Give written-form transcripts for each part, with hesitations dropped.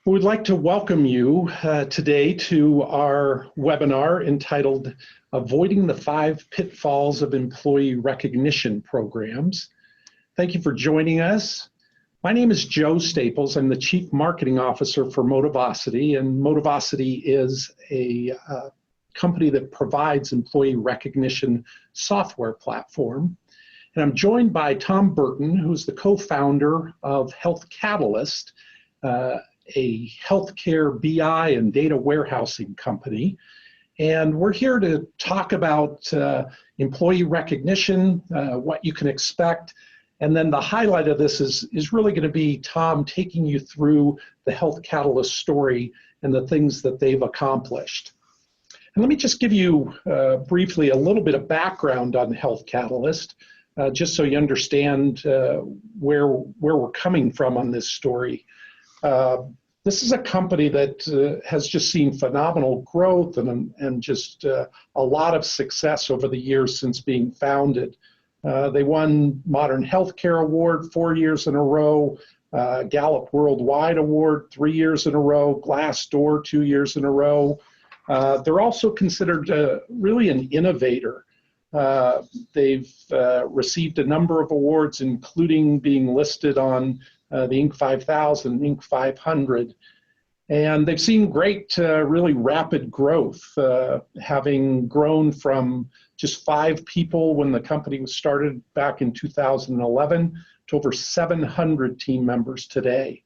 We'd like to welcome you today to our webinar entitled Avoiding the 5 Pitfalls of Employee Recognition Programs. Thank you for joining us. My name is Joe Staples. I'm the Chief Marketing Officer for Motivosity, and Motivosity is a company that provides employee recognition software platform. And I'm joined by Tom Burton, who's the co-founder of Health Catalyst, a healthcare BI and data warehousing company. And we're here to talk about employee recognition, what you can expect. And then the highlight of this is really going to be Tom taking you through the Health Catalyst story and the things that they've accomplished. And let me just give you briefly a little bit of background on Health Catalyst, just so you understand where we're coming from on this story. This is a company that has just seen phenomenal growth and just a lot of success over the years since being founded. They won Modern Healthcare Award 4 years in a row, Gallup Worldwide Award 3 years in a row, Glassdoor 2 years in a row. They're also considered really an innovator. They've received a number of awards, including being listed on the Inc. 5000, Inc. 500. And they've seen great, really rapid growth, having grown from just 5 people when the company was started back in 2011 to over 700 team members today.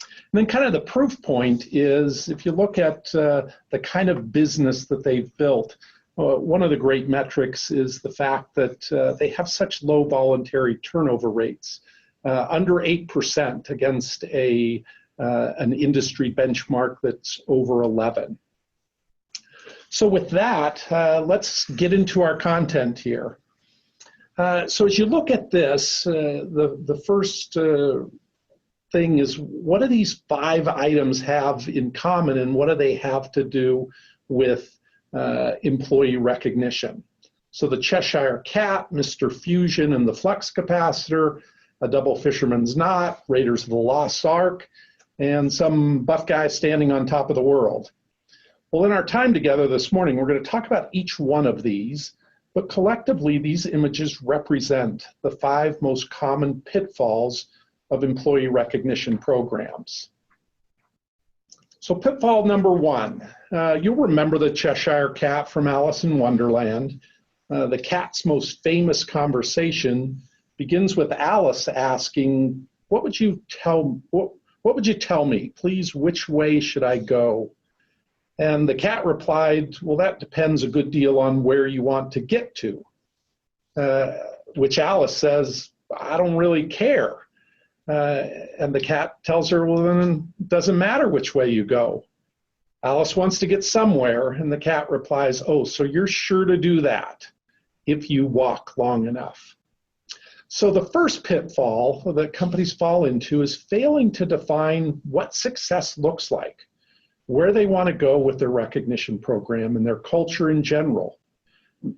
And then kind of the proof point is if you look at the kind of business that they've built, one of the great metrics is the fact that they have such low voluntary turnover rates. Under 8% against an industry benchmark that's over 11. So with that, let's get into our content here. So as you look at this, the first thing is, what do these 5 items have in common, and what do they have to do with employee recognition? So the Cheshire Cat, Mr. Fusion, and the Flux Capacitor, a double fisherman's knot, Raiders of the Lost Ark, and some buff guy standing on top of the world. Well, in our time together this morning, we're going to talk about each one of these, but collectively, these images represent the 5 most common pitfalls of employee recognition programs. So pitfall number 1, you'll remember the Cheshire Cat from Alice in Wonderland. The cat's most famous conversation begins with Alice asking, what would you tell me? Please, which way should I go? And the cat replied, well, that depends a good deal on where you want to get to. Which Alice says, I don't really care. And the cat tells her, well, then it doesn't matter which way you go. Alice wants to get somewhere, and the cat replies, oh, so you're sure to do that if you walk long enough. So the first pitfall that companies fall into is failing to define what success looks like, where they want to go with their recognition program and their culture in general.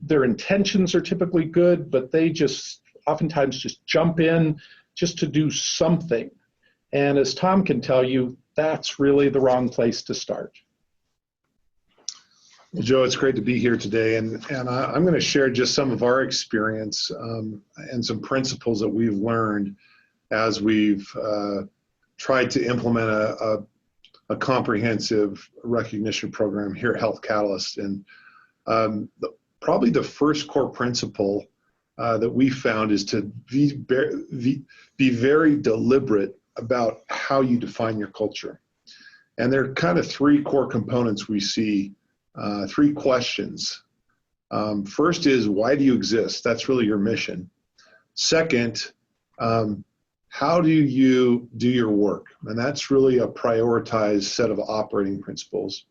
Their intentions are typically good, but they just oftentimes just jump in just to do something. And as Tom can tell you, that's really the wrong place to start. Well, Joe, it's great to be here today, and I'm going to share just some of our experience and some principles that we've learned as we've tried to implement a comprehensive recognition program here at Health Catalyst. And probably the first core principle that we found is to be very deliberate about how you define your culture. And there are kind of 3 core components we see. 3 questions. First is, why do you exist? That's really your mission. Second, how do you do your work? And that's really a prioritized set of operating principles.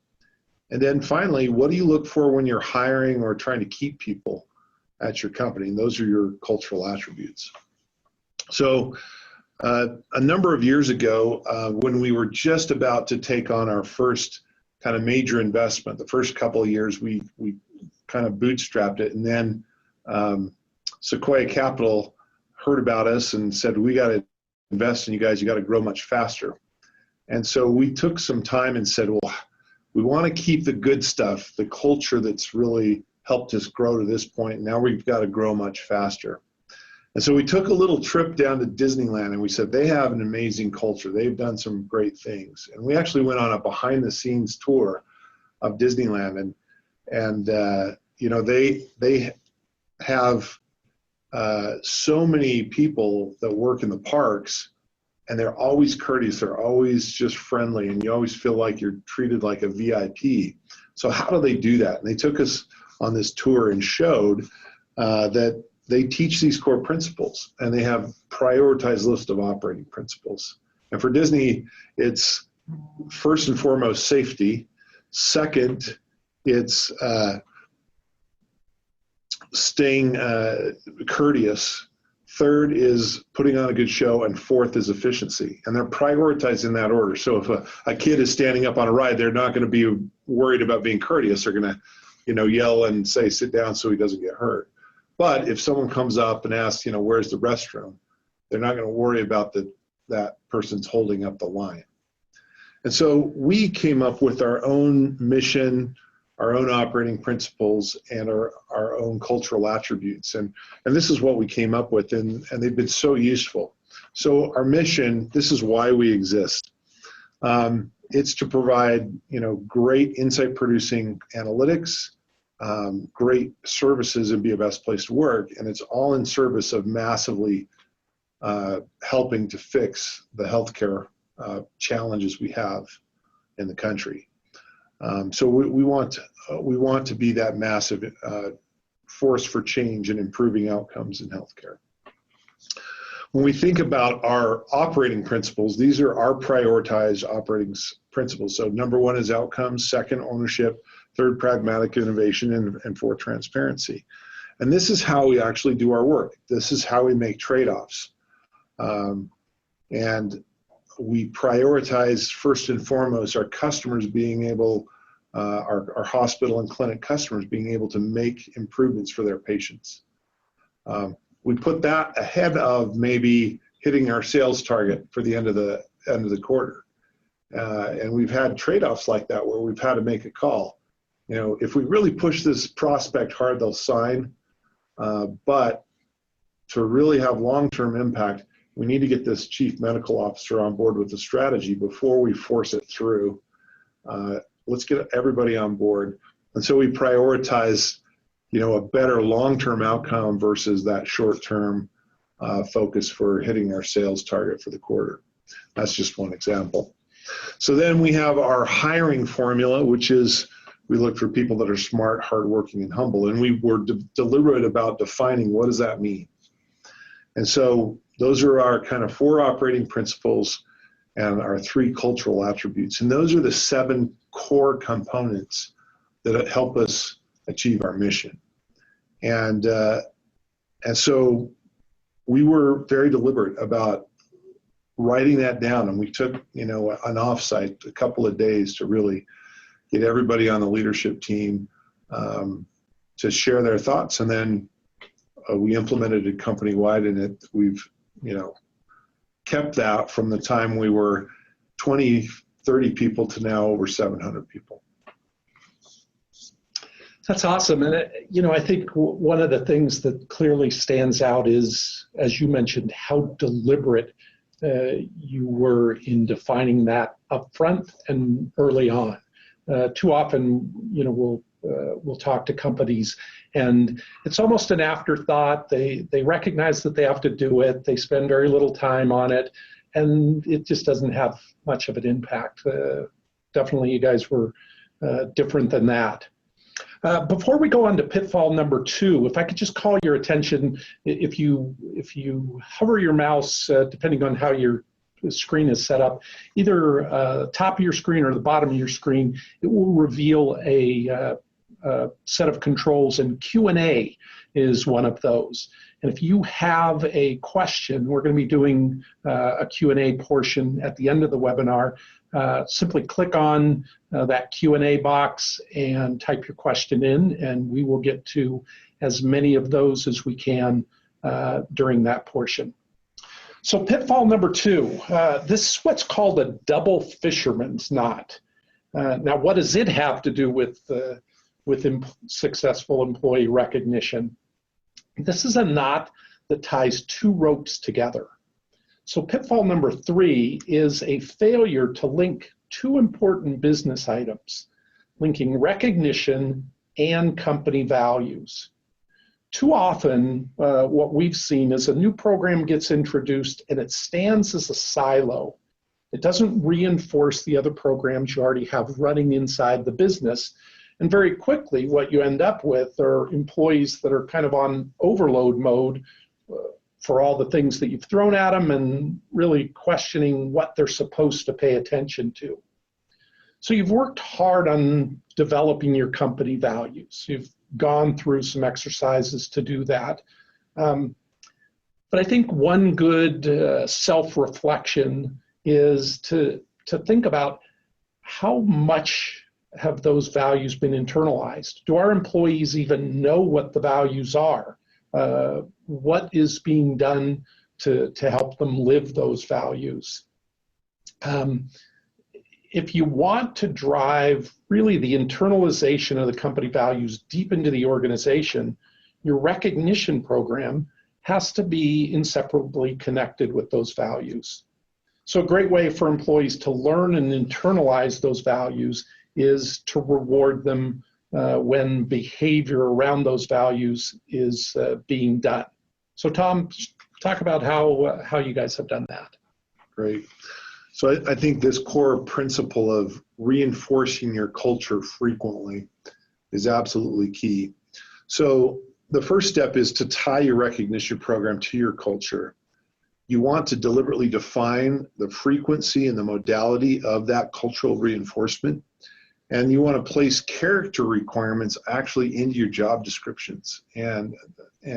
And then finally, what do you look for when you're hiring or trying to keep people at your company? And those are your cultural attributes. So a number of years ago, when we were just about to take on our first kind of major investment, the first couple of years we kind of bootstrapped it, and then Sequoia Capital heard about us and said, we got to invest in you guys, you got to grow much faster. And so we took some time and said, well, we want to keep the good stuff, the culture that's really helped us grow to this point. Now we've got to grow much faster. And so we took a little trip down to Disneyland, and we said, they have an amazing culture. They've done some great things. And we actually went on a behind the scenes tour of Disneyland, and you know, they have so many people that work in the parks, and they're always courteous. They're always just friendly, and you always feel like you're treated like a VIP. So how do they do that? And they took us on this tour and showed that they teach these core principles, and they have prioritized list of operating principles. And for Disney, it's first and foremost safety. Second, it's staying courteous. Third is putting on a good show, and fourth is efficiency. And they're prioritized in that order. So if a kid is standing up on a ride, they're not going to be worried about being courteous. They're going to, you know, yell and say, sit down so he doesn't get hurt. But if someone comes up and asks, you know, where's the restroom, they're not going to worry about that person's holding up the line. And so we came up with our own mission, our own operating principles, and our own cultural attributes. And this is what we came up with, and they've been so useful. So our mission, this is why we exist. It's to provide, you know, great insight producing analytics, great services, and be a best place to work. And it's all in service of massively helping to fix the healthcare challenges we have in the country. So we want to be that massive force for change and improving outcomes in healthcare. When we think about our operating principles, these are our prioritized operating principles. So number one is outcomes, second, ownership, third, pragmatic innovation, and fourth, transparency. And this is how we actually do our work. This is how we make trade-offs. And we prioritize first and foremost our customers being able, our hospital and clinic customers being able to make improvements for their patients. We put that ahead of maybe hitting our sales target for the end of the quarter. And we've had trade-offs like that where we've had to make a call. You know, if we really push this prospect hard, they'll sign. But to really have long-term impact, we need to get this chief medical officer on board with the strategy before we force it through. Let's get everybody on board. And so we prioritize, you know, a better long-term outcome versus that short-term focus for hitting our sales target for the quarter. That's just one example. So then we have our hiring formula, which is we look for people that are smart, hardworking, and humble. And we were deliberate about defining what does that mean. And so those are our kind of 4 operating principles and our 3 cultural attributes. And those are the 7 core components that help us achieve our mission. And so we were very deliberate about writing that down, and we took, you know, an offsite, a couple of days to really get everybody on the leadership team to share their thoughts. And then we implemented it company-wide, and we've, you know, kept that from the time we were 20, 30 people to now over 700 people. That's awesome. And, you know, I think one of the things that clearly stands out is, as you mentioned, how deliberate you were in defining that upfront and early on. Too often, you know, we'll talk to companies and it's almost an afterthought. They recognize that they have to do it. They spend very little time on it, and it just doesn't have much of an impact. Definitely you guys were different than that. Before we go on to pitfall number 2, if I could just call your attention, if you hover your mouse, depending on how your screen is set up, either top of your screen or the bottom of your screen, it will reveal a set of controls, and Q&A is one of those. And if you have a question, we're going to be doing a Q&A portion at the end of the webinar. Simply click on that Q&A box and type your question in, and we will get to as many of those as we can during that portion. So pitfall number 2, this is what's called a double fisherman's knot. Now, what does it have to do with successful employee recognition? This is a knot that ties 2 ropes together. So pitfall number 3 is a failure to link 2 important business items, linking recognition and company values. Too often, what we've seen is a new program gets introduced and it stands as a silo. It doesn't reinforce the other programs you already have running inside the business. And very quickly, what you end up with are employees that are kind of on overload mode for all the things that you've thrown at them and really questioning what they're supposed to pay attention to. So you've worked hard on developing your company values. You've gone through some exercises to do that. But I think one good self-reflection is to think about how much have those values been internalized? Do our employees even know what the values are? What is being done to help them live those values? If you want to drive really the internalization of the company values deep into the organization, your recognition program has to be inseparably connected with those values. So a great way for employees to learn and internalize those values is to reward them when behavior around those values is being done. So Tom, talk about how you guys have done that. Great. So I think this core principle of reinforcing your culture frequently is absolutely key. So the first step is to tie your recognition program to your culture. You want to deliberately define the frequency and the modality of that cultural reinforcement. And you want to place character requirements actually into your job descriptions and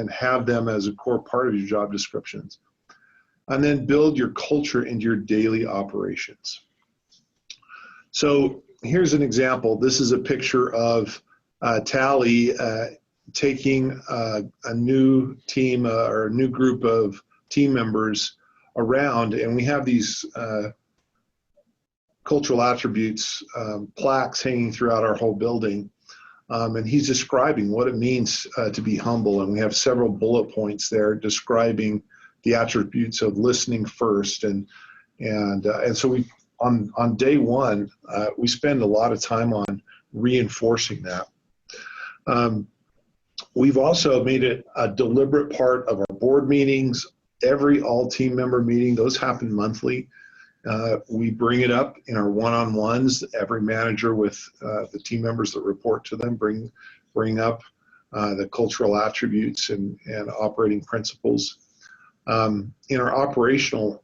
have them as a core part of your job descriptions. And then build your culture into your daily operations. So here's an example. This is a picture of Tally taking a new team or a new group of team members around, and we have these cultural attributes, plaques hanging throughout our whole building. And he's describing what it means to be humble. And we have several bullet points there describing the attributes of listening first. And so we, on day one, we spend a lot of time on reinforcing that. We've also made it a deliberate part of our board meetings, every all team member meeting. Those happen monthly. We bring it up in our one-on-ones. Every manager with the team members that report to them bring up the cultural attributes and operating principles. In our operational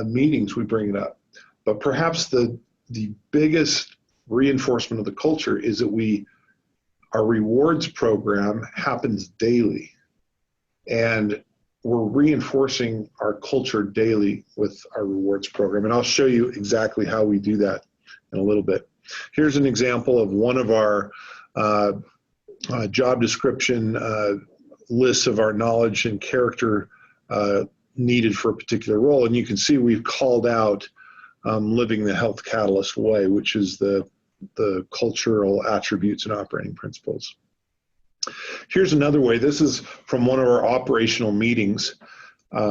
meetings, we bring it up. But perhaps the biggest reinforcement of the culture is that our rewards program happens daily. And we're reinforcing our culture daily with our rewards program. And I'll show you exactly how we do that in a little bit. Here's an example of one of our job description lists of our knowledge and character needed for a particular role. And you can see we've called out living the health catalyst way, which is the cultural attributes and operating principles. Here's another way. This is from one of our operational meetings.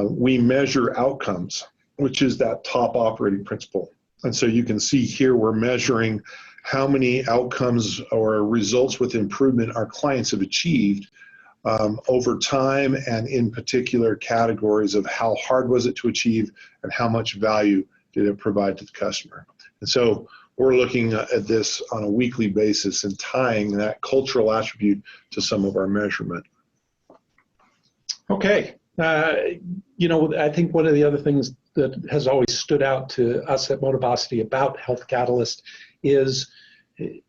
We measure outcomes, which is that top operating principle. And so you can see here we're measuring how many outcomes or results with improvement our clients have achieved over time, and in particular categories of how hard was it to achieve and how much value did it provide to the customer. And so we're looking at this on a weekly basis and tying that cultural attribute to some of our measurement. Okay. I think one of the other things that has always stood out to us at Motivosity about Health Catalyst is you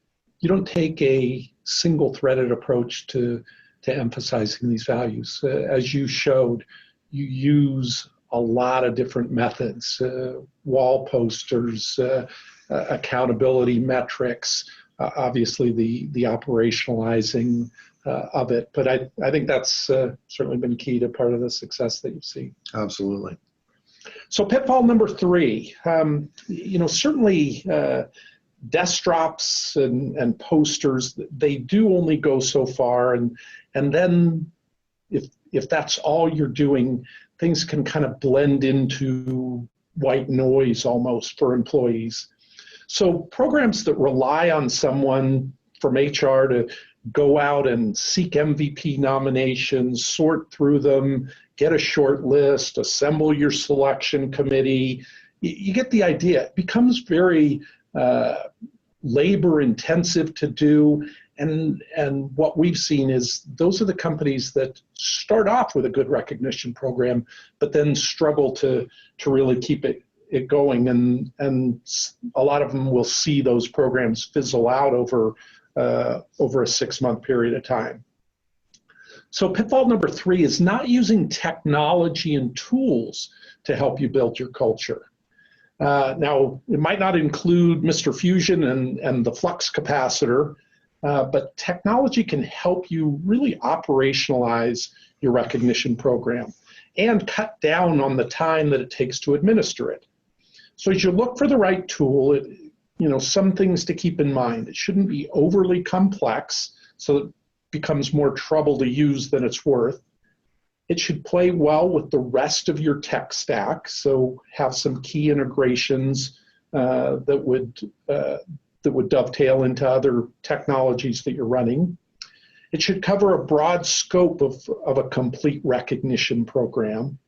don't take a single-threaded approach to emphasizing these values. As you showed, you use a lot of different methods, wall posters, accountability metrics, obviously the operationalizing of it. But I think that's certainly been key to part of the success that you've seen. Absolutely. So pitfall number 3, certainly desktops and posters, they do only go so far. And then if that's all you're doing, things can kind of blend into white noise almost for employees. So programs that rely on someone from HR to go out and seek MVP nominations, sort through them, get a short list, assemble your selection committee, you get the idea. It becomes very labor intensive to do. And what we've seen is those are the companies that start off with a good recognition program, but then struggle to really keep it going. And a lot of them will see those programs fizzle out over a 6-month period of time. So pitfall number 3 is not using technology and tools to help you build your culture. Now, it might not include Mr. Fusion and the flux capacitor, but technology can help you really operationalize your recognition program and cut down on the time that it takes to administer it. So as you look for the right tool, some things to keep in mind. It shouldn't be overly complex, so it becomes more trouble to use than it's worth. It should play well with the rest of your tech stack, so have some key integrations that would dovetail into other technologies that you're running. It should cover a broad scope of a complete recognition program.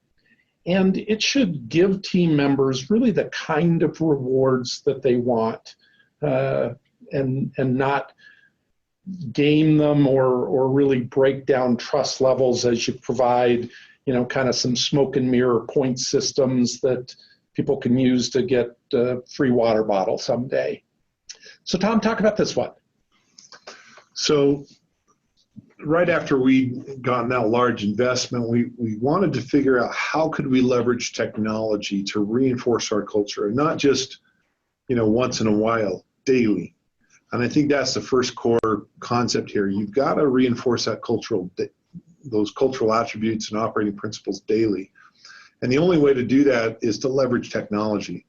And it should give team members really the kind of rewards that they want, and not game them or really break down trust levels as you provide, kind of some smoke and mirror point systems that people can use to get a free water bottle someday. So Tom, talk about this one. So right after we'd gotten that large investment, we wanted to figure out how could we leverage technology to reinforce our culture, and not just, once in a while, daily. And I think that's the first core concept here. You've got to reinforce those cultural attributes and operating principles daily. And the only way to do that is to leverage technology.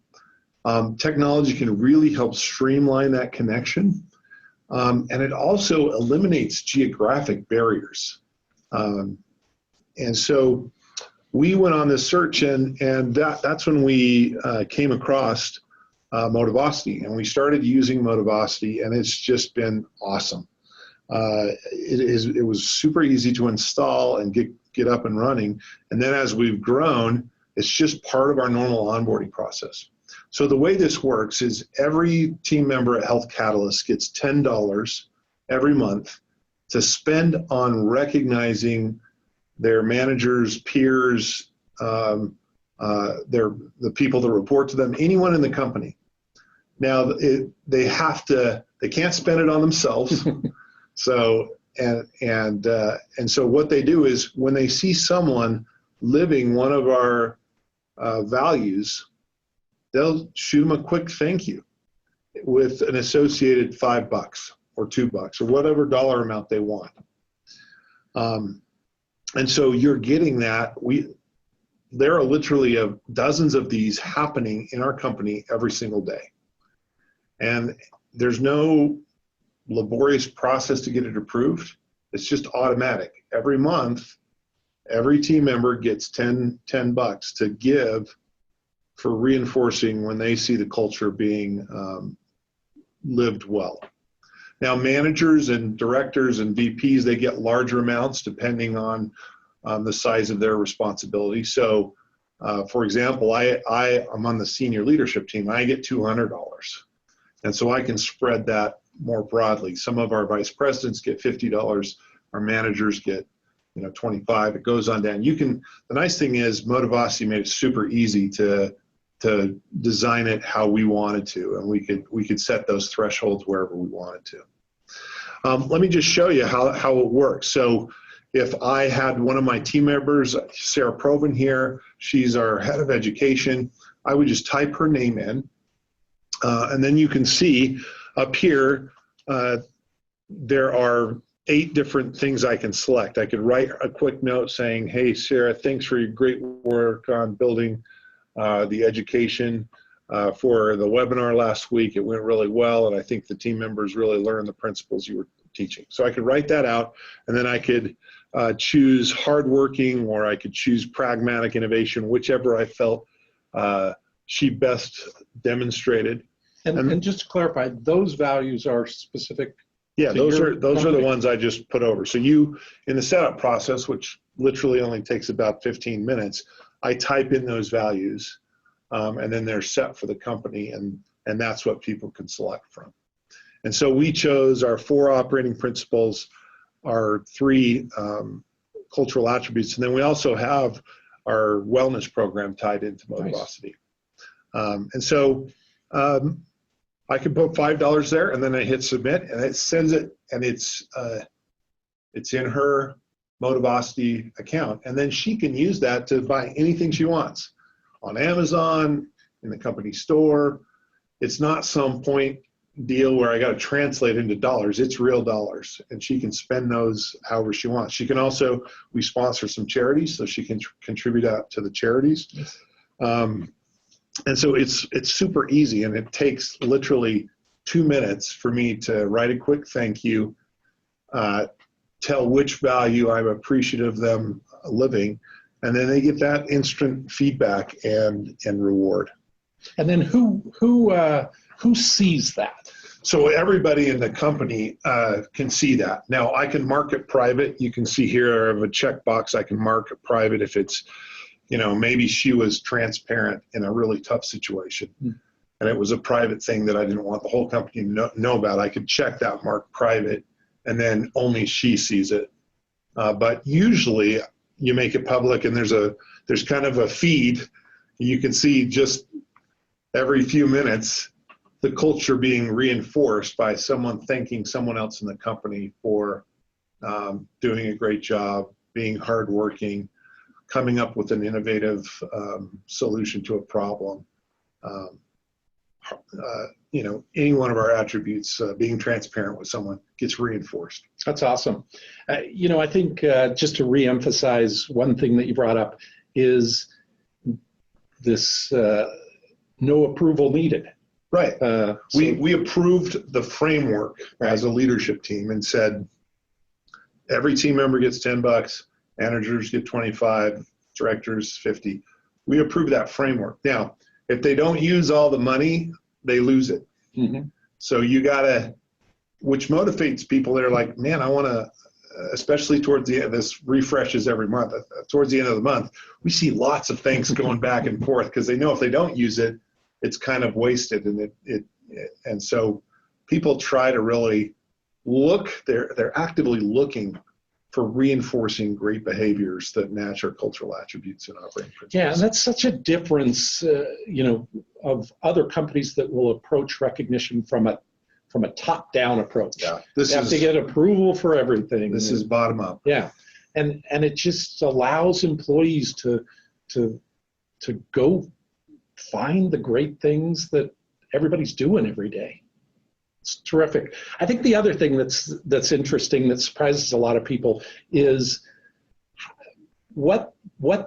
Technology can really help streamline that connection. And it also eliminates geographic barriers. And so we went on this search, and that's when we came across Motivosity, and we started using Motivosity, and it's just been awesome. It was super easy to install and get up and running. And then as we've grown, it's just part of our normal onboarding process. So the way this works is every team member at Health Catalyst gets $10 every month to spend on recognizing their managers, peers, the people that report to them, anyone in the company. Now they can't spend it on themselves. So so what they do is when they see someone living one of our values, they'll shoot them a quick thank you with an associated $5 or $2 or whatever dollar amount they want. And so you're getting that. There are literally dozens of these happening in our company every single day. And there's no laborious process to get it approved. It's just automatic. Every month, every team member gets $10 to give for reinforcing when they see the culture being lived well. Now, managers and directors and VPs, they get larger amounts depending on the size of their responsibility. So, for example, I'm on the senior leadership team. I get $200. And so I can spread that more broadly. Some of our vice presidents get $50. Our managers get, $25. It goes on down. The nice thing is Motivosity made it super easy to design it how we wanted to, and we could set those thresholds wherever we wanted to. Let me just show you how it works. So if I had one of my team members, Sarah Proven here, she's our head of education, I would just type her name in, and then you can see up here, there are 8 different things I can select. I could write a quick note saying, hey, Sarah, thanks for your great work on building the education for the webinar last week. It went really well, and I think the team members really learned the principles you were teaching. So I could write that out, and then I could choose hardworking, or I could choose pragmatic innovation, whichever I felt she best demonstrated. And just to clarify, those values are specific. Yeah, those are the company? ones I just put over. So you, in the setup process, which literally only takes about 15 minutes, I type in those values, and then they're set for the company, and that's what people can select from. And so we chose our 4 operating principles, our 3 cultural attributes, and then we also have our wellness program tied into Motivosity. Nice. And so I can put $5 there, and then I hit submit, and it sends it, and it's in her Motivosity account, and then she can use that to buy anything she wants on Amazon, in the company store. It's not some point deal where I got to translate into dollars. It's real dollars, and she can spend those however she wants. She can also, we sponsor some charities, so she can contribute out to the charities. Yes. And so it's super easy, and it takes literally 2 minutes for me to write a quick thank you, tell which value I'm appreciative of them living, and then they get that instant feedback and reward. And then who sees that? So everybody in the company can see that. Now I can mark it private. You can see here I have a checkbox. I can mark it private if it's, maybe she was transparent in a really tough situation, and it was a private thing that I didn't want the whole company to know about. I could check that mark private, and then only she sees it. But usually you make it public, and there's kind of a feed. You can see just every few minutes the culture being reinforced by someone thanking someone else in the company for doing a great job, being hardworking, coming up with an innovative solution to a problem. Any one of our attributes, being transparent with someone, gets reinforced. That's awesome. I think just to reemphasize one thing that you brought up is this no approval needed. Right. We approved the framework as a leadership team and said every team member gets $10, managers get 25, directors 50. We approved that framework. Now, if they don't use all the money, they lose it. Mm-hmm. So you gotta, which motivates people. They're like, man, I want to, especially towards the end, this refreshes every month. Towards the end of the month, we see lots of things going back and forth because they know if they don't use it, it's kind of wasted. And so people try to really look, they're actively looking for reinforcing great behaviors that match our cultural attributes and operating principles. Yeah, and that's such a difference, of other companies that will approach recognition from a top-down approach. Yeah, you have to get approval for everything. This is bottom up. Yeah, and it just allows employees to go find the great things that everybody's doing every day. It's terrific. I think the other thing that's interesting that surprises a lot of people is what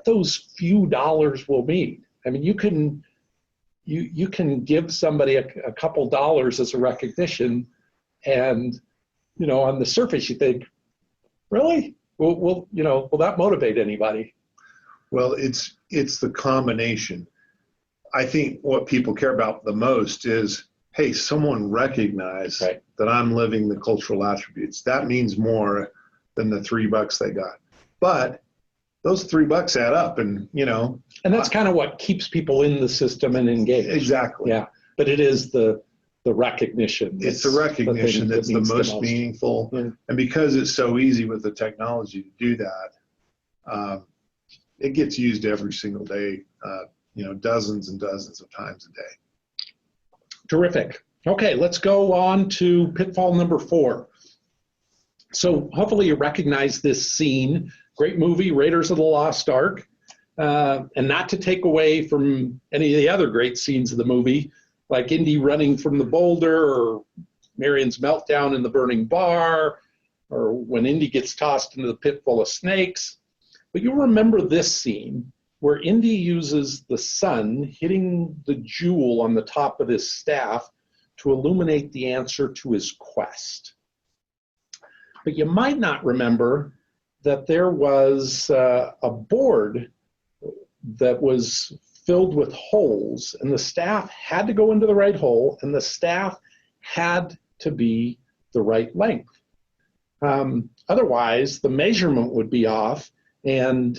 those few dollars will mean. I mean, you can give somebody a couple dollars as a recognition, and on the surface you think, really? Will that motivate anybody? Well, it's the combination. I think what people care about the most is, hey, someone recognized that I'm living the cultural attributes. That means more than the $3 they got. But those $3 add up, and and that's kind of what keeps people in the system and engaged. Exactly. Yeah. But it is the recognition. It's the recognition that's the most meaningful. Yeah. And because it's so easy with the technology to do that, it gets used every single day, dozens and dozens of times a day. Terrific. Okay, let's go on to pitfall number 4. So hopefully you recognize this scene. Great movie, Raiders of the Lost Ark. And not to take away from any of the other great scenes of the movie, like Indy running from the boulder, or Marion's meltdown in the burning bar, or when Indy gets tossed into the pit full of snakes. But you'll remember this scene where Indy uses the sun hitting the jewel on the top of his staff to illuminate the answer to his quest. But you might not remember that there was a board that was filled with holes, and the staff had to go into the right hole, and the staff had to be the right length. Otherwise, the measurement would be off, and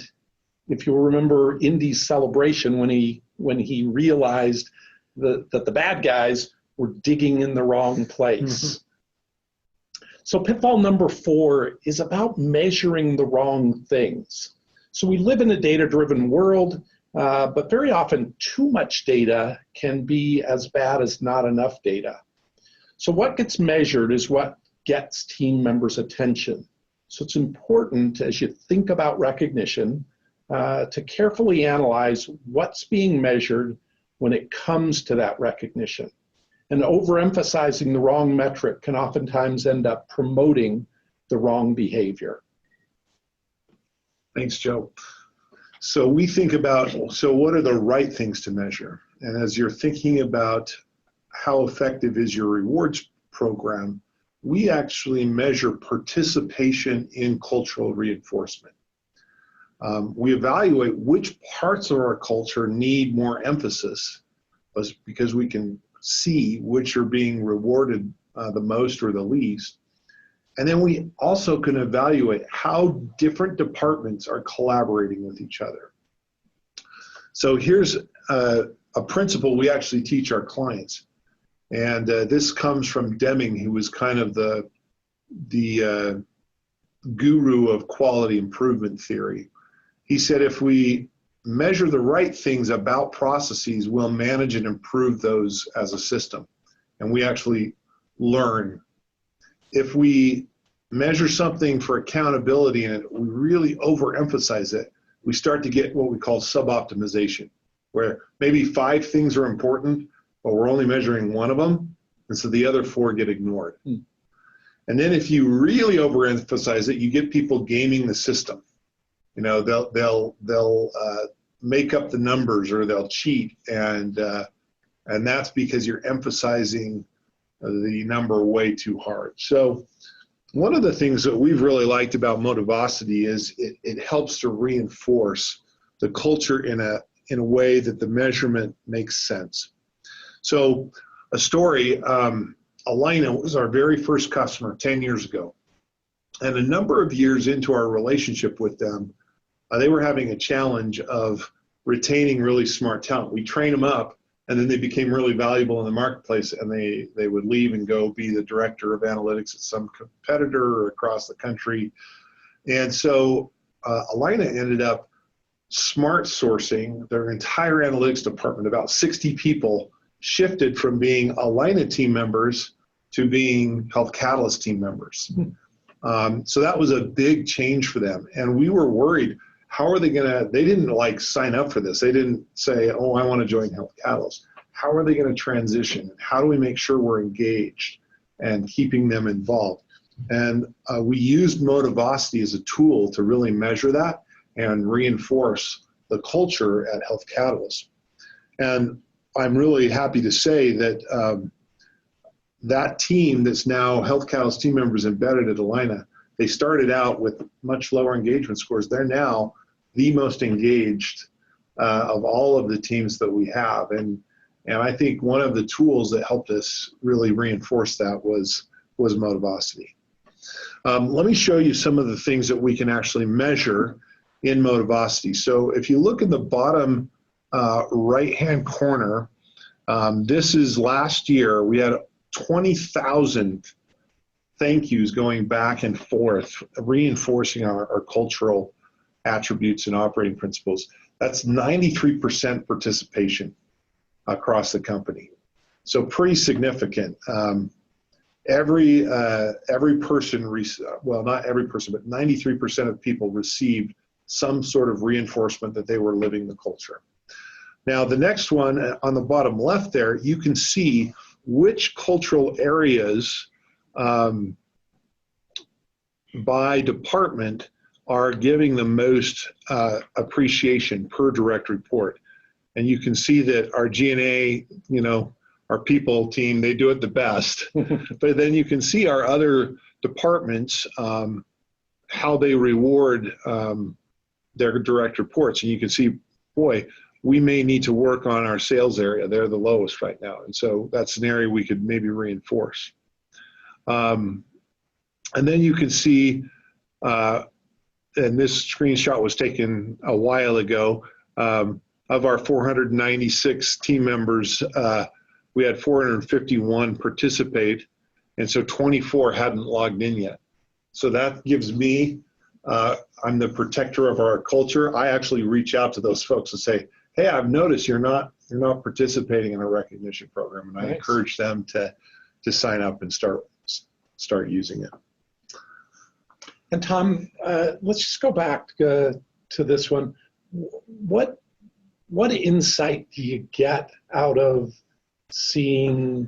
if you remember Indy's celebration when he realized that the bad guys were digging in the wrong place. So pitfall number 4 is about measuring the wrong things. So we live in a data-driven world, but very often too much data can be as bad as not enough data. So what gets measured is what gets team members' attention. So it's important as you think about recognition to carefully analyze what's being measured when it comes to that recognition. And overemphasizing the wrong metric can oftentimes end up promoting the wrong behavior. Thanks, Joe. So we think about, so what are the right things to measure? And as you're thinking about how effective is your rewards program, we actually measure participation in cultural reinforcement. We evaluate which parts of our culture need more emphasis because we can see which are being rewarded the most or the least. And then we also can evaluate how different departments are collaborating with each other. So here's a principle we actually teach our clients. And this comes from Deming, who was kind of the guru of quality improvement theory. He said if we measure the right things about processes, we'll manage and improve those as a system. And we actually learn. If we measure something for accountability and we really overemphasize it, we start to get what we call sub-optimization, where maybe 5 things are important, but we're only measuring one of them, and so the other 4 get ignored. And then if you really overemphasize it, you get people gaming the system. You know, they'll make up the numbers or they'll cheat, and that's because you're emphasizing the number way too hard. So one of the things that we've really liked about Motivosity is it helps to reinforce the culture in a way that the measurement makes sense. So a story, Alina was our very first customer 10 years ago. And a number of years into our relationship with them, they were having a challenge of retaining really smart talent. We train them up, and then they became really valuable in the marketplace, and they would leave and go be the director of analytics at some competitor or across the country. And so Alina ended up smart sourcing their entire analytics department. About 60 people shifted from being Alina team members to being Health Catalyst team members. So that was a big change for them. And we were worried, how are they gonna, they didn't like sign up for this. They didn't say, oh, I wanna join Health Catalyst. How are they gonna transition? How do we make sure we're engaged and keeping them involved? And we used Motivosity as a tool to really measure that and reinforce the culture at Health Catalyst. And I'm really happy to say that that team that's now Health Catalyst team members embedded at Alina, they started out with much lower engagement scores. They're now the most engaged of all of the teams that we have. And I think one of the tools that helped us really reinforce that was Motivosity. Let me show you some of the things that we can actually measure in Motivosity. So if you look in the bottom right-hand corner, this is last year. We had 20,000 thank yous going back and forth, reinforcing our cultural attributes and operating principles. That's 93% participation across the company. So pretty significant. Every person, well, not every person, but 93% of people received some sort of reinforcement that they were living the culture. Now, the next one on the bottom left there, you can see which cultural areas by department are giving the most appreciation per direct report. And you can see that our G&A, our people team, they do it the best. But then you can see our other departments, how they reward their direct reports. And you can see, boy, we may need to work on our sales area. They're the lowest right now. And so that's an area we could maybe reinforce. And then you can see, and this screenshot was taken a while ago, of our 496 team members, we had 451 participate, and so 24 hadn't logged in yet. So that gives me, I'm the protector of our culture. I actually reach out to those folks and say, hey, I've noticed you're not participating in a recognition program, and I encourage them to sign up and start using it. And Tom, let's just go back to this one. What insight do you get out of seeing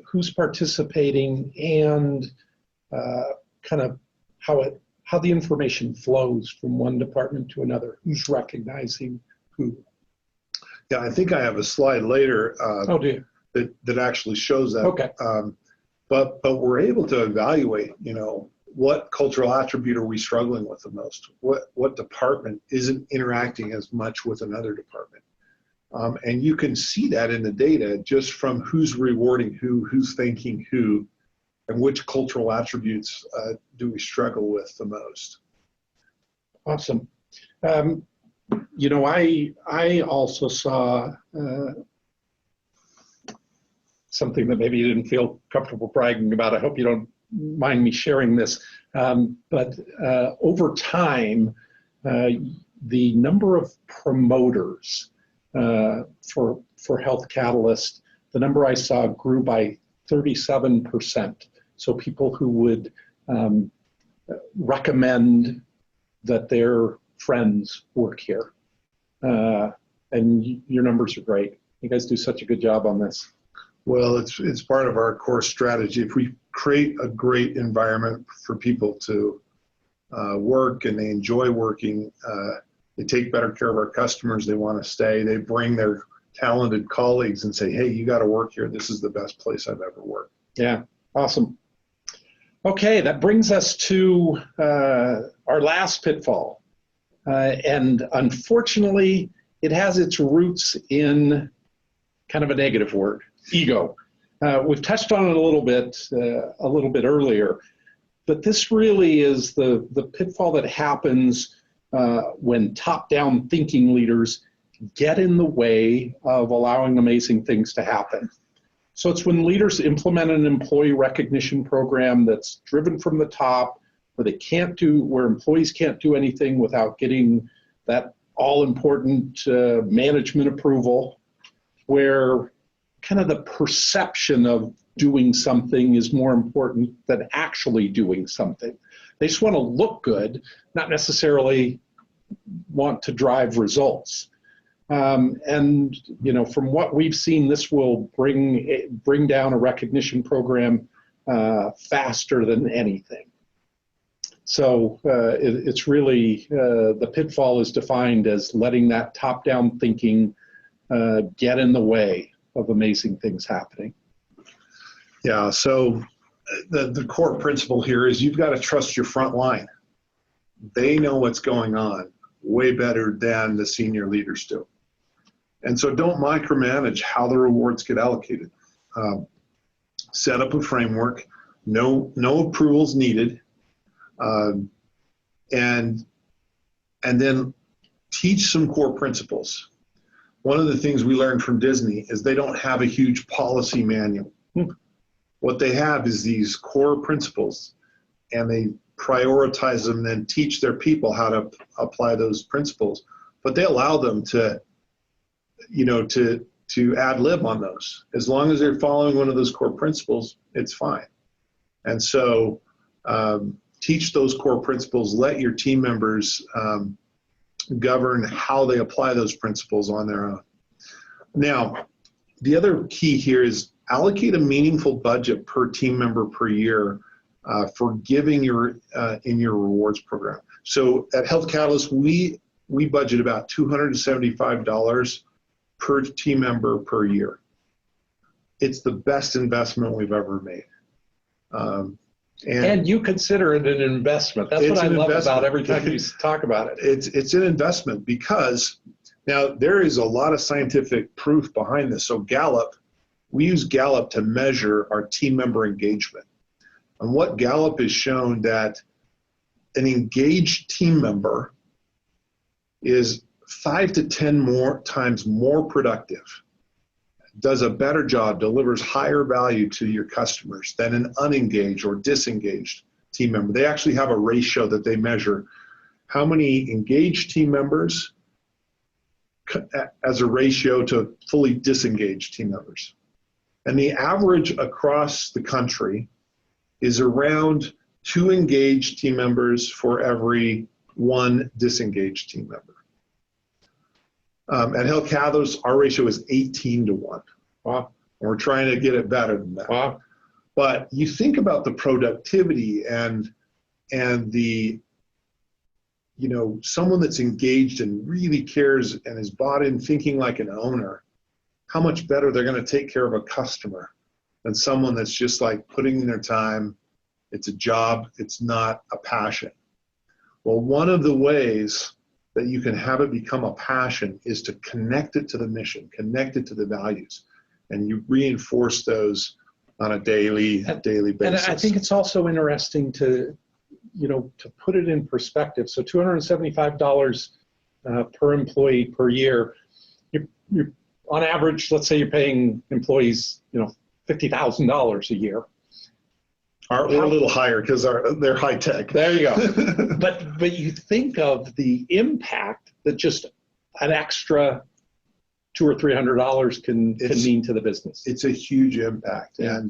who's participating and kind of how the information flows from one department to another? Who's recognizing who? Yeah, I think I have a slide later that actually shows that. Okay. But we're able to evaluate, what cultural attribute are we struggling with the most? What department isn't interacting as much with another department? And you can see that in the data just from who's rewarding who's thanking who, and which cultural attributes do we struggle with the most. Awesome. I also saw something that maybe you didn't feel comfortable bragging about. I hope you don't mind me sharing this. But over time, the number of promoters for Health Catalyst, the number I saw grew by 37%. So people who would recommend that their friends work here. And your numbers are great. You guys do such a good job on this. Well, it's part of our core strategy. If we create a great environment for people to work and they enjoy working, they take better care of our customers, they want to stay, they bring their talented colleagues and say, hey, you got to work here. This is the best place I've ever worked. Yeah, awesome. Okay, that brings us to our last pitfall. And unfortunately, it has its roots in kind of a negative word, ego. We've touched on it a little bit earlier, but this really is the pitfall that happens when top-down thinking leaders get in the way of allowing amazing things to happen. So it's when leaders implement an employee recognition program that's driven from the top, where employees can't do anything without getting that all-important management approval, where kind of the perception of doing something is more important than actually doing something. They just want to look good, not necessarily want to drive results. And from what we've seen, this will bring down a recognition program faster than anything. So it's really, the pitfall is defined as letting that top-down thinking get in the way of amazing things happening. Yeah, so the core principle here is you've got to trust your front line. They know what's going on way better than the senior leaders do. And so don't micromanage how the rewards get allocated. Set up a framework, no approvals needed, and then teach some core principles. One of the things we learned from Disney is they don't have a huge policy manual. What they have is these core principles, and they prioritize them, then teach their people how to apply those principles. But they allow them to ad lib on those. As long as they're following one of those core principles, it's fine. And so teach those core principles, let your team members govern how they apply those principles on their own. Now, the other key here is allocate a meaningful budget per team member per year for giving in your rewards program. So at Health Catalyst, we budget about $275 per team member per year. It's the best investment we've ever made. And you consider it an investment. That's what I love about every time you talk about it. It's an investment because now there is a lot of scientific proof behind this. So Gallup, we use Gallup to measure our team member engagement. And what Gallup has shown that an engaged team member is 5 to 10 times more productive, does a better job, delivers higher value to your customers than an unengaged or disengaged team member. They actually have a ratio that they measure how many engaged team members as a ratio to fully disengaged team members. And the average across the country is around 2 engaged team members for every 1 disengaged team member. At Health Catalyst, our ratio is 18 to 1. Wow. And we're trying to get it better than that. Wow. But you think about the productivity and the, someone that's engaged and really cares and is bought in thinking like an owner, how much better they're going to take care of a customer than someone that's just like putting in their time. It's a job. It's not a passion. Well, one of the ways that you can have it become a passion is to connect it to the mission, connect it to the values, and you reinforce those on a daily basis. And I think it's also interesting to put it in perspective. So $275 per employee per year. You're on average, let's say you're paying employees, $50,000 a year. We're a little higher because they're high tech. There you go. But you think of the impact that just an extra $200 or $300 can mean to the business. It's a huge impact. Yeah.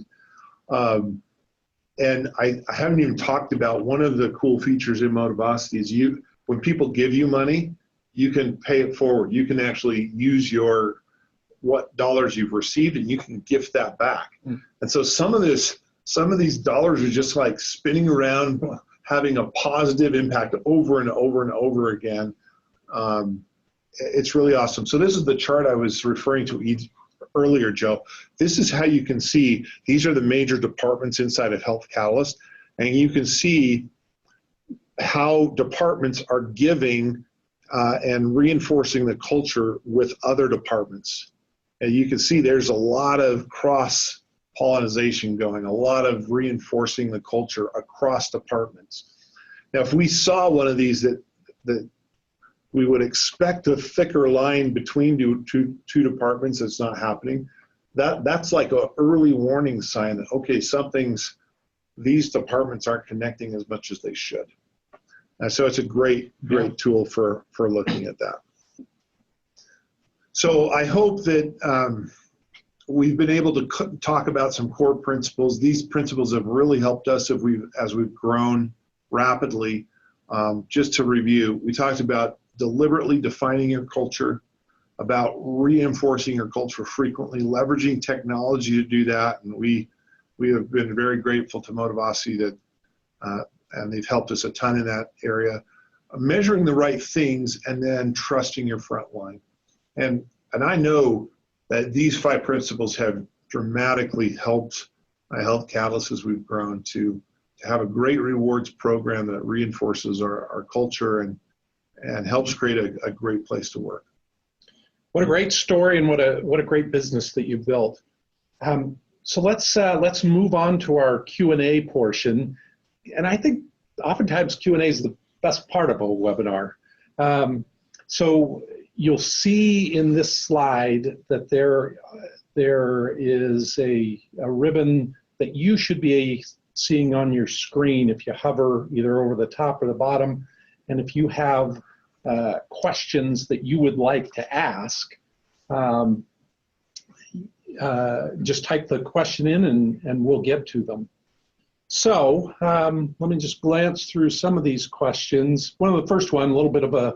And I haven't even talked about one of the cool features in Motivosity is when people give you money, you can pay it forward. You can actually use what dollars you've received and you can gift that back. And so some of these dollars are just like spinning around, having a positive impact over and over and over again. It's really awesome. So this is the chart I was referring to earlier, Joe. This is how you can see, these are the major departments inside of Health Catalyst, and you can see how departments are giving and reinforcing the culture with other departments. And you can see there's a lot of cross-pollination going, a lot of reinforcing the culture across departments. Now, if we saw one of these that we would expect a thicker line between two departments that's not happening, that's like an early warning sign that, okay, these departments aren't connecting as much as they should. And so it's a great tool for looking at that. So I hope that we've been able to talk about some core principles. These principles have really helped us as we've grown rapidly. Just to review, we talked about deliberately defining your culture, about reinforcing your culture frequently, leveraging technology to do that, and we have been very grateful to Motivosity that and they've helped us a ton in that area. Measuring the right things and then trusting your front line. And I know that these 5 principles have dramatically helped Health Catalyst as we've grown to have a great rewards program that reinforces our culture and helps create a great place to work. What a great story and what a great business that you've built. So let's move on to our Q&A portion. And I think oftentimes Q&A is the best part of a webinar. So you'll see in this slide that there is a ribbon that you should be seeing on your screen if you hover either over the top or the bottom. And if you have questions that you would like to ask, just type the question in and we'll get to them. So let me just glance through some of these questions. One of the first one, a little bit of a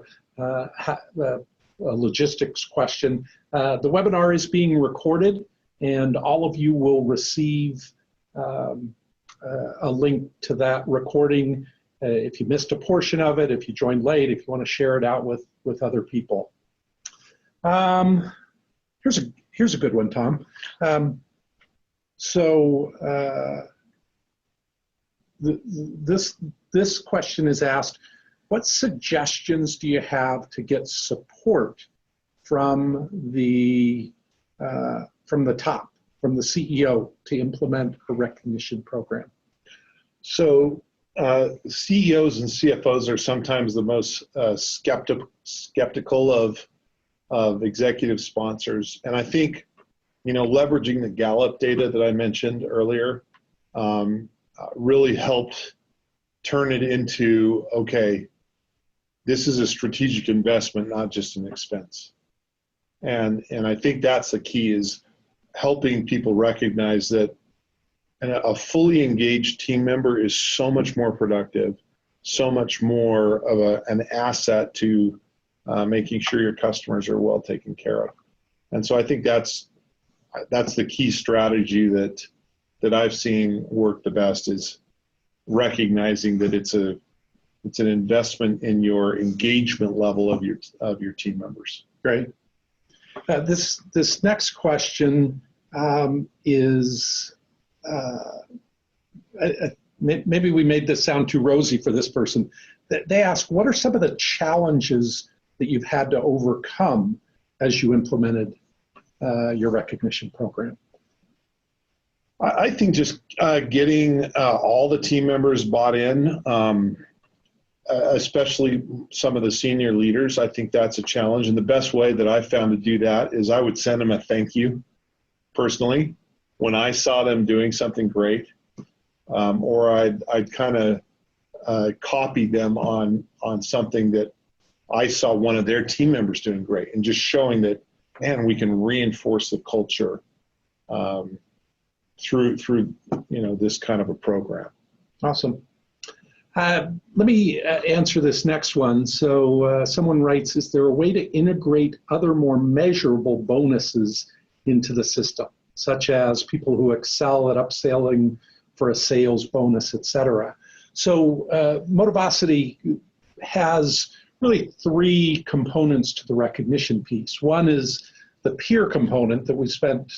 logistics question. The webinar is being recorded and all of you will receive a link to that recording if you missed a portion of it, if you joined late, if you want to share it out with other people. Here's a good one, Tom. This question is asked: what suggestions do you have to get support from the top, from the CEO, to implement a recognition program? So CEOs and CFOs are sometimes the most skeptical of executive sponsors, and I think, leveraging the Gallup data that I mentioned earlier really helped turn it into, okay, this is a strategic investment, not just an expense. And I think that's the key, is helping people recognize that a fully engaged team member is so much more productive, so much more of an asset to making sure your customers are well taken care of. And so I think that's the key strategy that I've seen work the best, is recognizing that it's an investment in your engagement level of your team members. Great. This next question is maybe we made this sound too rosy for this person. They ask, what are some of the challenges that you've had to overcome as you implemented your recognition program? I think just getting all the team members bought in, especially some of the senior leaders. I think that's a challenge. And the best way that I've found to do that is I would send them a thank you personally when I saw them doing something great, or I'd kind of copy them on something that I saw one of their team members doing great, and just showing that, man, we can reinforce the culture through this kind of a program. Awesome. Let me answer this next one. So someone writes, is there a way to integrate other more measurable bonuses into the system, such as people who excel at upselling for a sales bonus, etc.? So Motivosity has really three components to the recognition piece. One is the peer component that we spent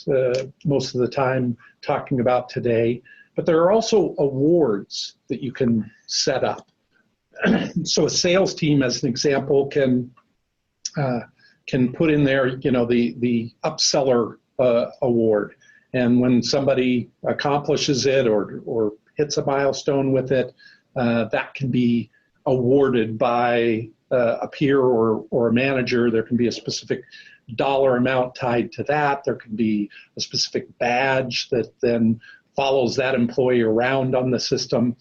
most of the time talking about today, but there are also awards that you can set up. So a sales team, as an example, can put in there, the upseller award, and when somebody accomplishes it or hits a milestone with it, that can be awarded by a peer or a manager. There can be a specific dollar amount tied to that. There can be a specific badge that then follows that employee around on the system.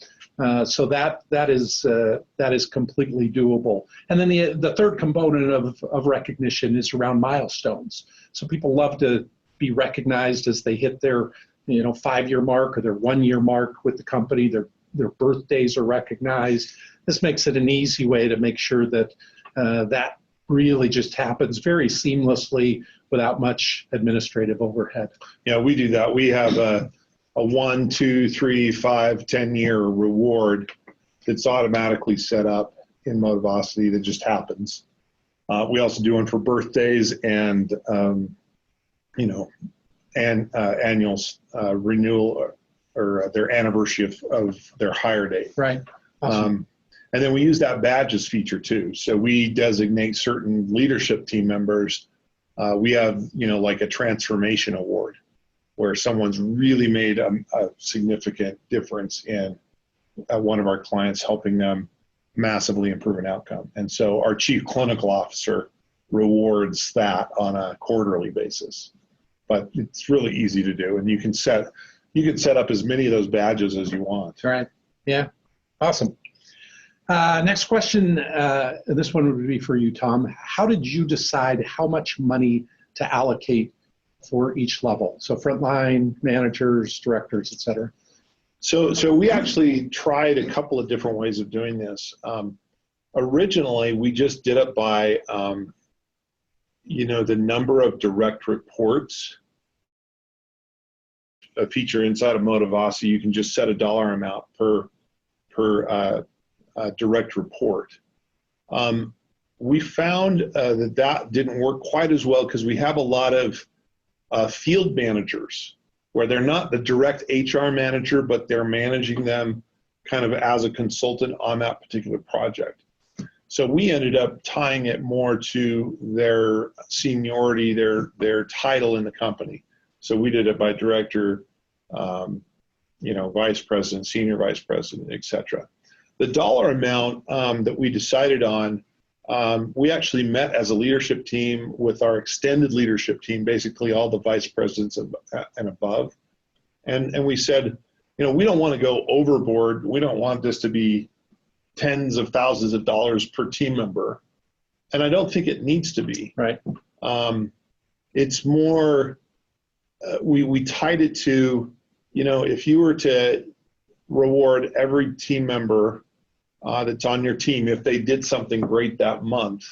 So that is completely doable. And then the third component of recognition is around milestones. So people love to be recognized as they hit their 5-year mark or their 1-year mark with the company. Their birthdays are recognized. This makes it an easy way to make sure that that really just happens very seamlessly without much administrative overhead. Yeah, we do that. We have a 1, 2, 3, 5, 10-year reward that's automatically set up in Motivosity that just happens. We also do one for birthdays and annual renewal or their anniversary of their hire date. Right. Awesome. And then we use that badges feature too. So we designate certain leadership team members. We have, like a transformation award where someone's really made a significant difference in one of our clients, helping them massively improve an outcome. And so our chief clinical officer rewards that on a quarterly basis. But it's really easy to do, and you can set up as many of those badges as you want. All right. Yeah. Awesome. Next question. This one would be for you, Tom. How did you decide how much money to allocate for each level? So frontline, managers, directors, et cetera. So we actually tried a couple of different ways of doing this. Originally, we just did it by, the number of direct reports. A feature inside of Motivosity, you can just set a dollar amount per direct report. We found that didn't work quite as well because we have a lot of field managers where they're not the direct HR manager, but they're managing them kind of as a consultant on that particular project. So we ended up tying it more to their seniority, their title in the company. So we did it by director, vice president, senior vice president, et cetera. The dollar amount that we decided on, we actually met as a leadership team with our extended leadership team, basically all the vice presidents and above. And we said, we don't want to go overboard. We don't want this to be tens of thousands of dollars per team member. And I don't think it needs to be. Right. It's more, we tied it to, if you were to reward every team member that's on your team, if they did something great that month,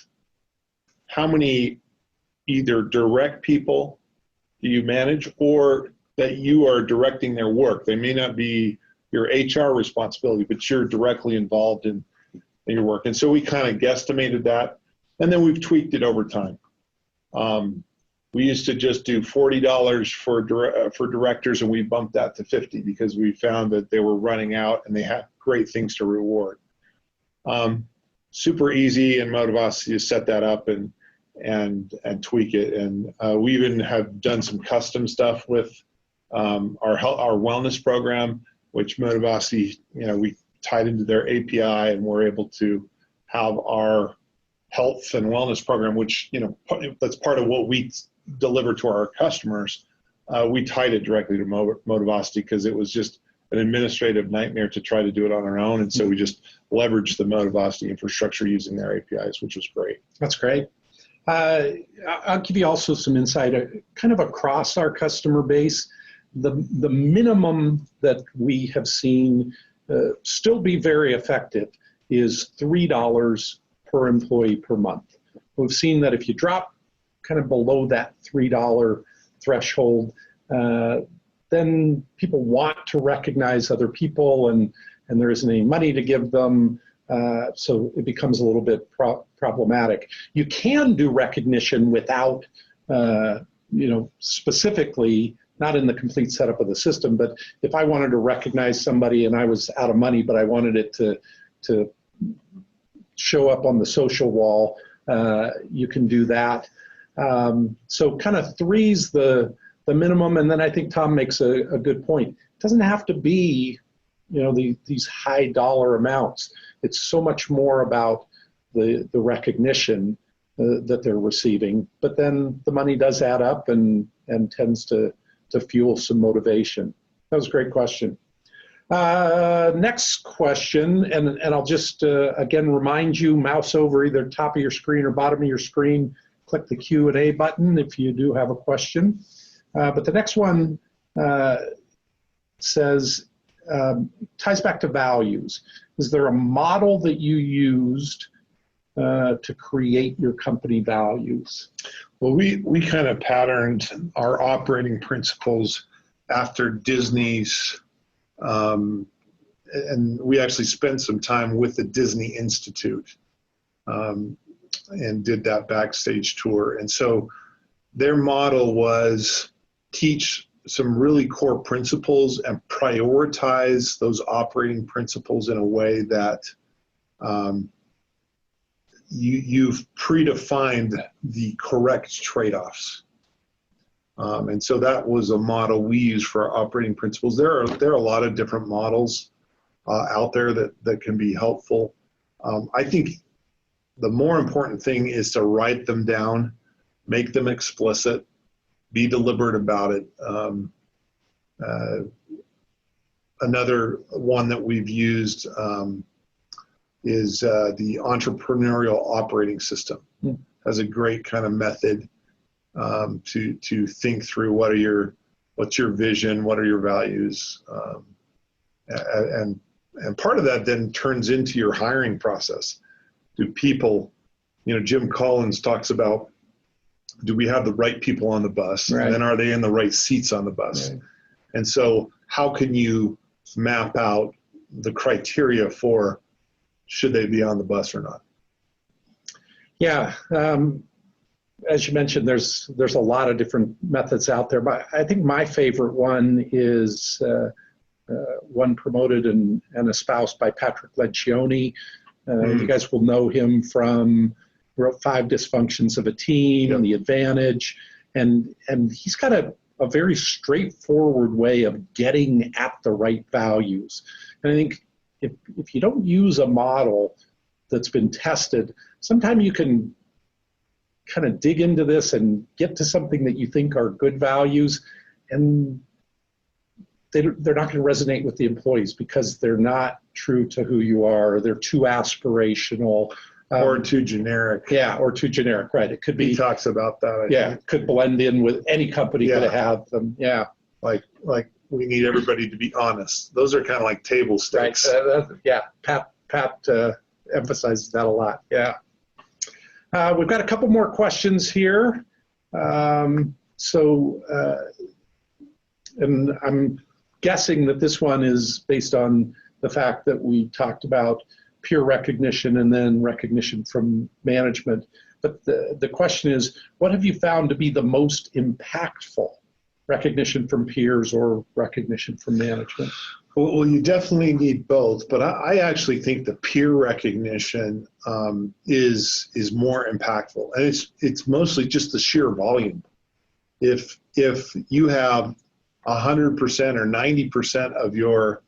how many either direct people do you manage or that you are directing their work? They may not be your HR responsibility, but you're directly involved in your work. And so we kind of guesstimated that, and then we've tweaked it over time. We used to just do $40 for directors, and we bumped that to $50 because we found that they were running out and they had great things to reward. Super easy in Motivosity to set that up and tweak it. And we even have done some custom stuff with our wellness program, which Motivosity, we tied into their API, and we're able to have our health and wellness program, which, that's part of what we deliver to our customers. We tied it directly to Motivosity because it was just an administrative nightmare to try to do it on our own. And so we just leveraged the Motivosity infrastructure using their APIs, which was great. That's great. I'll give you also some insight kind of across our customer base. The minimum that we have seen still be very effective is $3 per employee per month. We've seen that if you drop kind of below that $3 threshold, then people want to recognize other people, and there isn't any money to give them, so it becomes a little bit problematic. You can do recognition without, specifically, not in the complete setup of the system, but if I wanted to recognize somebody and I was out of money, but I wanted it to show up on the social wall, you can do that. So kind of three's the minimum, and then I think Tom makes a good point. It doesn't have to be, these high dollar amounts. It's so much more about the recognition that they're receiving, but then the money does add up and tends to fuel some motivation. That was a great question. Next question, and I'll just again remind you, mouse over either top of your screen or bottom of your screen, click the Q&A button if you do have a question. But the next one says, ties back to values. Is there a model that you used to create your company values? Well, we kind of patterned our operating principles after Disney's, and we actually spent some time with the Disney Institute and did that backstage tour. And so their model was teach some really core principles and prioritize those operating principles in a way that you've predefined the correct trade-offs. And so that was a model we use for our operating principles. There are a lot of different models out there that can be helpful. I think the more important thing is to write them down, make them explicit, be deliberate about it. Another one that we've used is the entrepreneurial operating system. Has a great kind of method to think through what's your vision, what are your values, and part of that then turns into your hiring process. Do people, Jim Collins talks about, do we have the right people on the bus? Right. And then are they in the right seats on the bus? Right. And so how can you map out the criteria for should they be on the bus or not? Yeah, as you mentioned, there's a lot of different methods out there, but I think my favorite one is one promoted and espoused by Patrick Lencioni. You guys will know him from wrote 5 Dysfunctions of a Team, Yep. The Advantage, and he's got a very straightforward way of getting at the right values. And I think if you don't use a model that's been tested, sometimes you can kind of dig into this and get to something that you think are good values, and they're not going to resonate with the employees because they're not true to who you are. They're too aspirational. Or too generic. Yeah, or too generic, right. It could be. He talks about that. I think. It could blend in with any company Yeah. could have them. Yeah. Like we need everybody to be honest. Those are kind of like table Right. stakes. Yeah. Pat emphasizes that a lot. Yeah. We've got a couple more questions here. And I'm guessing that this one is based on the fact that we talked about peer recognition and then recognition from management. But the question is, what have you found to be the most impactful? Recognition from peers or recognition from management? Well, you definitely need both, but I actually think the peer recognition is more impactful, and it's mostly just the sheer volume. If you have 100% or 90% of your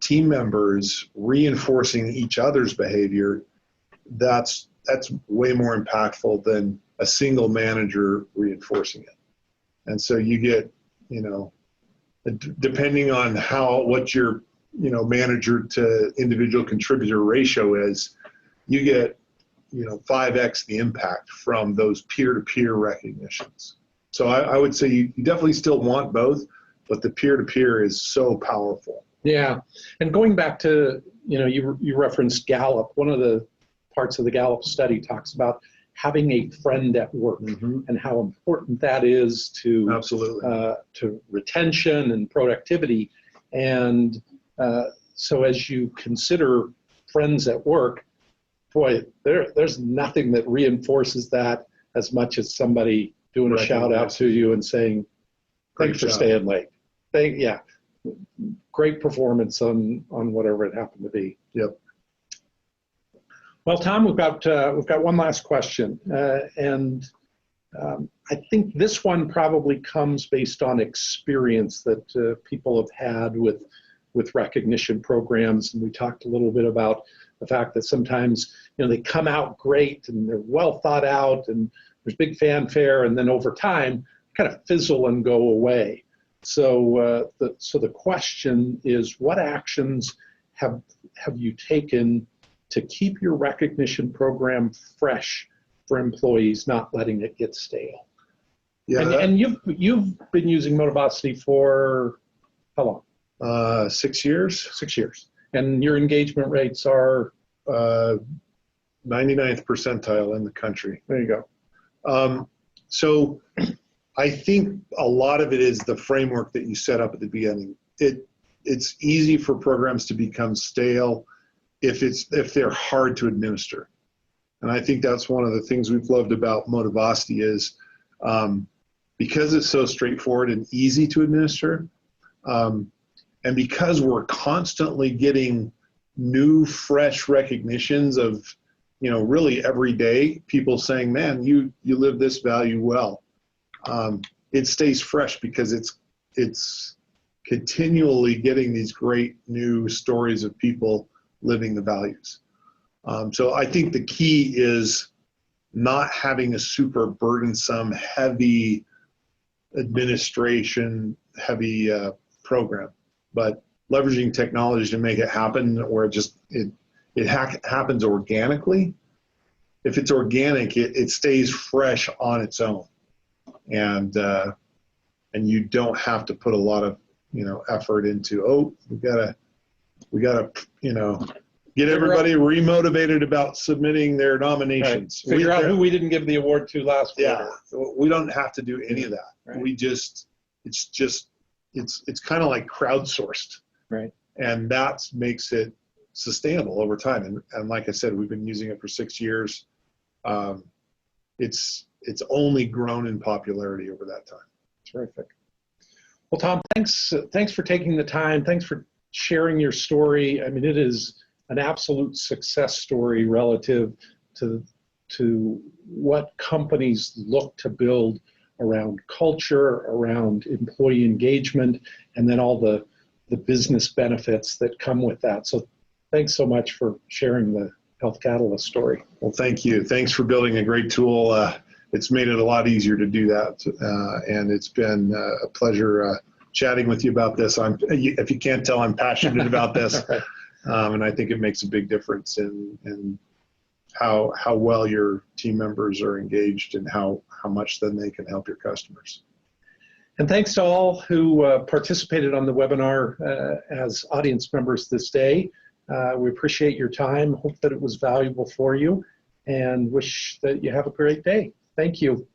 team members reinforcing each other's behavior, that's way more impactful than a single manager reinforcing it. And so you get, depending on what your, manager to individual contributor ratio is, you get, 5x the impact from those peer-to-peer recognitions. So I would say you definitely still want both, but the peer-to-peer is so powerful. Yeah, and going back to, you referenced Gallup. One of the parts of the Gallup study talks about having a friend at work and how important that is to Absolutely. To retention and productivity. And so as you consider friends at work, boy, there's nothing that reinforces that as much as somebody doing a shout out to you and saying, thanks for staying late. Great performance on whatever it happened to be. Yep. Well, Tom, we've got one last question, and I think this one probably comes based on experience that people have had with recognition programs, and we talked a little bit about the fact that sometimes they come out great and they're well thought out and there's big fanfare, and then over time kind of fizzle and go away. So the question is, what actions have you taken to keep your recognition program fresh for employees, not letting it get stale? Yeah, and you've been using Motivosity for how long? 6 years. 6 years. And your engagement rates are 99th percentile in the country. There you go. So I think a lot of it is the framework that you set up at the beginning. It's easy for programs to become stale if they're hard to administer. And I think that's one of the things we've loved about Motivosity is because it's so straightforward and easy to administer, and because we're constantly getting new, fresh recognitions of, really every day, people saying, man, you live this value well. It stays fresh because it's continually getting these great new stories of people living the values. So I think the key is not having a super burdensome, heavy administration, heavy program, but leveraging technology to make it happen, or it happens organically. If it's organic, it stays fresh on its own, and you don't have to put a lot of effort into we gotta get everybody remotated about submitting their nominations. Right. Figure out who we didn't give the award to last quarter. Yeah, we don't have to do any of that. Right. It's kind of like crowdsourced. Right. And that makes it sustainable over time. And like I said, we've been using it for 6 years. It's only grown in popularity over that time. Terrific. Well, Tom, thanks for taking the time. Thanks for sharing your story. I mean, it is an absolute success story relative to what companies look to build around culture, around employee engagement, and then all the business benefits that come with that. So thanks so much for sharing the Health Catalyst story. Well, thank you. Thanks for building a great tool. It's made it a lot easier to do that. And it's been a pleasure chatting with you about this. If you can't tell, I'm passionate about this. And I think it makes a big difference in how well your team members are engaged and how much then they can help your customers. And thanks to all who participated on the webinar as audience members this day. We appreciate your time, hope that it was valuable for you, and wish that you have a great day. Thank you.